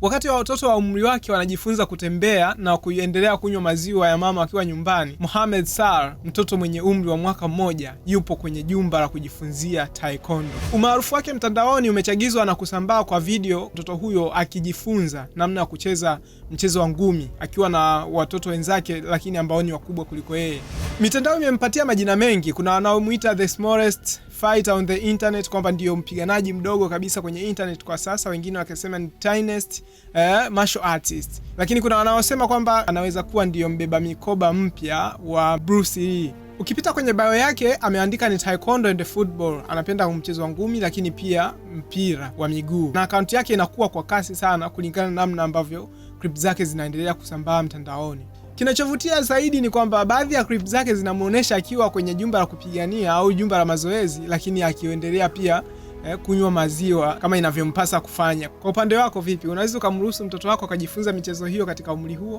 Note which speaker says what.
Speaker 1: Wakati wa watoto wa umri wake wanajifunza kutembea na kuendelea kunywa maziwa ya mama wakiwa nyumbani, Mohamed Sar, mtoto mwenye umri wa mwaka mmoja, yupo kwenye jumba la kujifunzia taekwondo. Umaarufu wake mtandaoni umechagizwa na kusambaa kwa video mtoto huyo akijifunza namna ya kucheza mchezo wa ngumi akiwa na watoto wenzake, lakini ambao ni wakubwa kuliko yeye. Mitandao imempatia majina mengi. Kuna wanaomuita the smallest fighter on the internet, kwamba ndio mpiganaji mdogo kabisa kwenye internet kwa sasa. Wengine wakisema ni tiniest martial artist. Lakini kuna wanaosema kwamba anaweza kuwa ndio mbeba mikoba mpya wa Bruce Lee. Ukipita kwenye bio yake ameandika ni taekwondo and football. Anapenda mchezo wa ngumi lakini pia mpira wa miguu. Na akaunti yake inakuwa kwa kasi sana kulingana na namna ambavyo clip zake zinaendelea kusambaa mtandaoni. Kinachovutia zaidi ni kwamba baadhi ya clip zake zinamuonesha akiwa kwenye jumba la kupigania au jumba la mazoezi, lakini akiendelea pia kunywa maziwa kama inavyompasa kufanya. Kwa upande wako vipi? Unaweza kumruhusu mtoto wako akajifunza michezo hiyo katika umri huo?